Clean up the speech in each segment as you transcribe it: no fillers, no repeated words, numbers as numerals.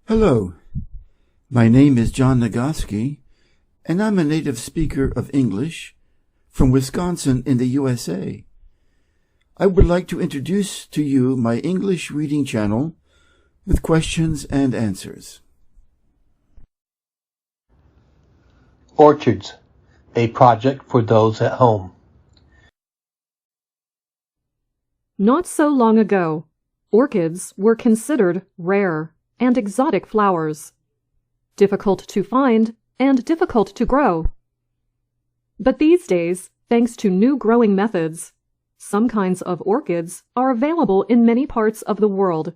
Hello, my name is John Nagoski, and I'm a native speaker of English from Wisconsin in the USA. I would like to introduce to you my English reading channel with questions and answers. Orchids, a project for those at home. Not so long ago, orchids were considered rare and exotic flowers, difficult to find and difficult to grow. But these days, thanks to new growing methods, some kinds of orchids are available in many parts of the world.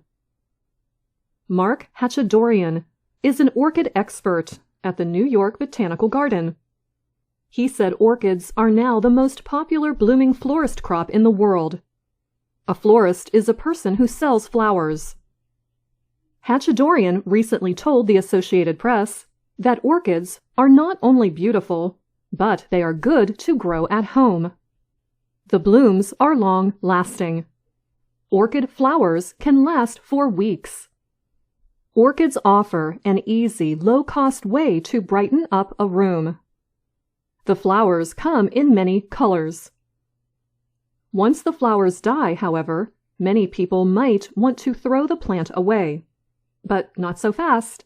Mark Hatchadorian is an orchid expert at the New York Botanical Garden. He said orchids are now the most popular blooming florist crop in the world. A florist is a person who sells flowers. Hatchadorian recently told the Associated Press that orchids are not only beautiful, but they are good to grow at home. The blooms are long-lasting. Orchid flowers can last for weeks. Orchids offer an easy, low-cost way to brighten up a room. The flowers come in many colors. Once the flowers die, however, many people might want to throw the plant away. But not so fast.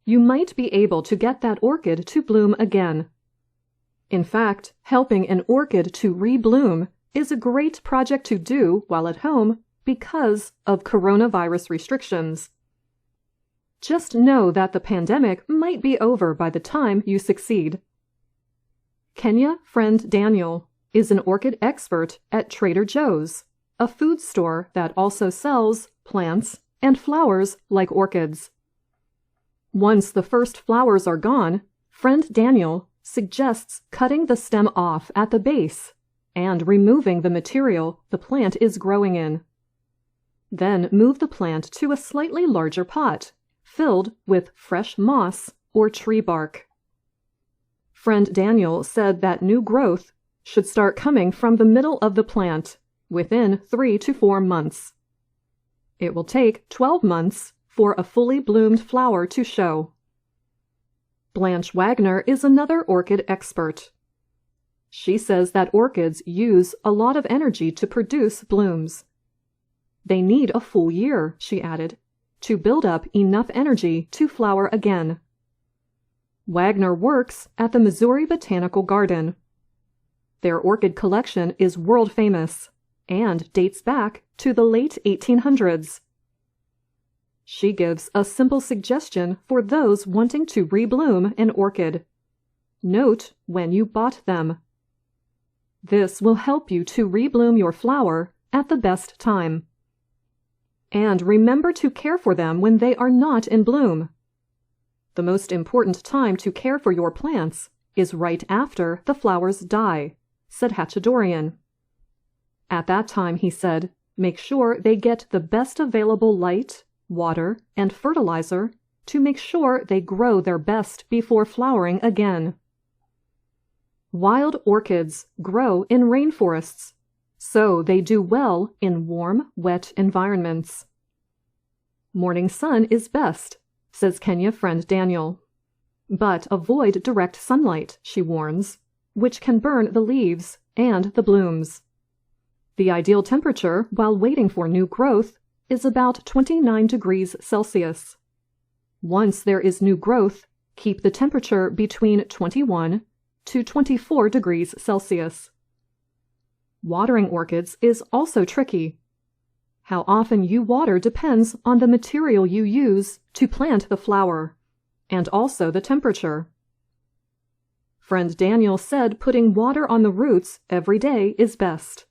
You might be able to get that orchid to bloom again. In fact, helping an orchid to rebloom is a great project to do while at home because of coronavirus restrictions. Just know that the pandemic might be over by the time you succeed. Kenya friend Daniel is an orchid expert at Trader Joe's, a food store that also sells plants and flowers like orchids. Once the first flowers are gone, friend Daniel suggests cutting the stem off at the base and removing the material the plant is growing in. Then move the plant to a slightly larger pot, filled with fresh moss or tree bark. Friend Daniel said that new growth should start coming from the middle of the plant within 3 to 4 months. It will take 12 months for a fully bloomed flower to show. Blanche Wagner is another orchid expert. She says that orchids use a lot of energy to produce blooms. They need a full year, she added, to build up enough energy to flower again. Wagner works at the Missouri Botanical Garden. Their orchid collection is world famous and dates back to the late 1800s. She gives a simple suggestion for those wanting to rebloom an orchid. Note when you bought them. This will help you to rebloom your flower at the best time. And remember to care for them when they are not in bloom. The most important time to care for your plants is right after the flowers die, said Hatchadorian. At that time, he said, make sure they get the best available light, water, and fertilizer to make sure they grow their best before flowering again. Wild orchids grow in rainforests, so they do well in warm, wet environments. Morning sun is best, says Kenya friend Daniel. But avoid direct sunlight, she warns, which can burn the leaves and the blooms. The ideal temperature while waiting for new growth is about 29 degrees Celsius. Once there is new growth, keep the temperature between 21 to 24 degrees Celsius. Watering orchids is also tricky. How often you water depends on the material you use to plant the flower, and also the temperature. Friend Daniel said putting water on the roots every day is best.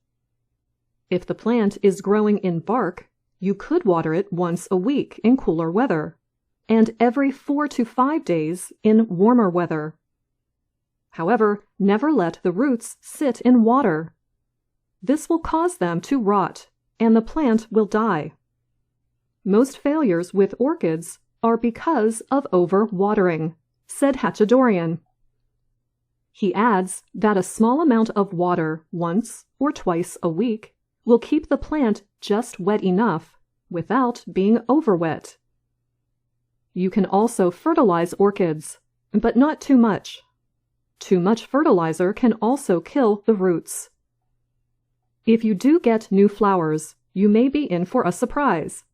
If the plant is growing in bark, you could water it once a week in cooler weather, and every 4 to 5 days in warmer weather. However, never let the roots sit in water. This will cause them to rot, and the plant will die. Most failures with orchids are because of over-watering, said Hatchadorian. He adds that a small amount of water once or twice a week will keep the plant just wet enough without being over-wet. You can also fertilize orchids, but not too much. Too much fertilizer can also kill the roots. If you do get new flowers, you may be in for a surprise.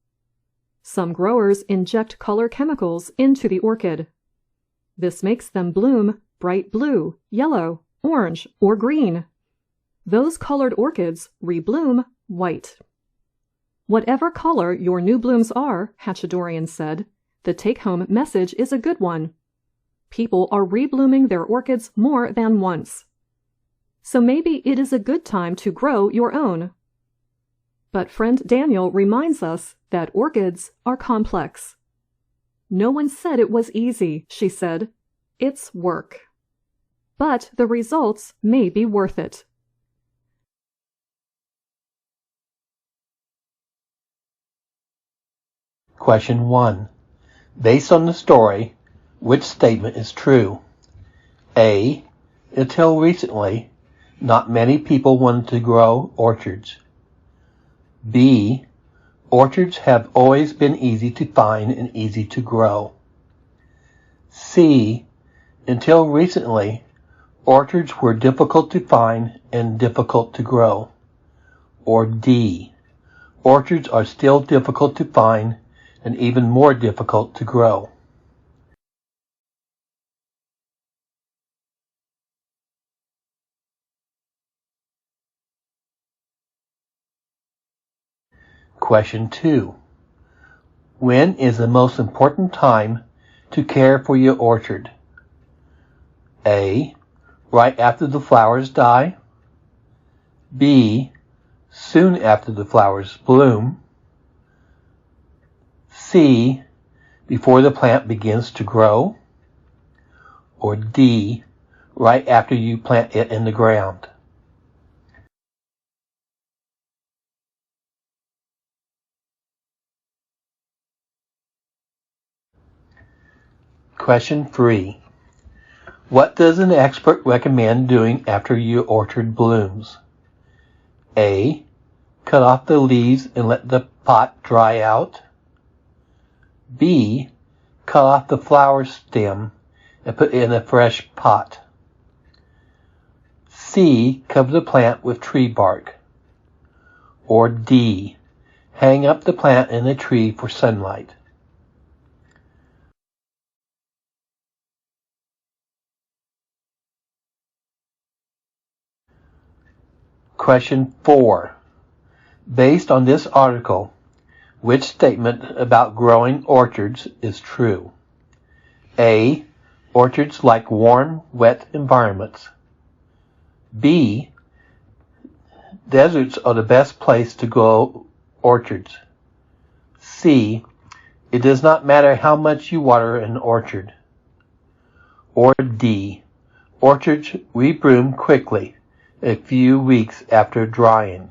Some growers inject color chemicals into the orchid. This makes them bloom bright blue, yellow, orange, or green. Those colored orchids rebloom white. Whatever color your new blooms are, Hatchadorian said, the take-home message is a good one. People are reblooming their orchids more than once. So maybe it is a good time to grow your own. But friend Daniel reminds us that orchids are complex. No one said it was easy, she said. It's work. But the results may be worth it. Question 1. Based on the story, which statement is true? A. Until recently, not many people wanted to grow orchids. B. Orchids have always been easy to find and easy to grow. C. Until recently, orchids were difficult to find and difficult to grow. Or D. Orchids are still difficult to find and even more difficult to grow. Question 2. When is the most important time to care for your orchard? A. Right after the flowers die. B. Soon after the flowers bloom. C. Before the plant begins to grow. Or D. Right after you plant it in the ground. Question 3. What does an expert recommend doing after your orchard blooms? A. Cut off the leaves and let the pot dry out. B. Cut off the flower stem and put it in a fresh pot. C. Cover the plant with tree bark. Or D. Hang up the plant in a tree for sunlight. Question 4. Based on this article, which statement about growing orchids is true? A. Orchids like warm, wet environments. B. Deserts are the best place to grow orchids. C. It does not matter how much you water an orchard. Or D. Orchids rebloom quickly, a few weeks after drying.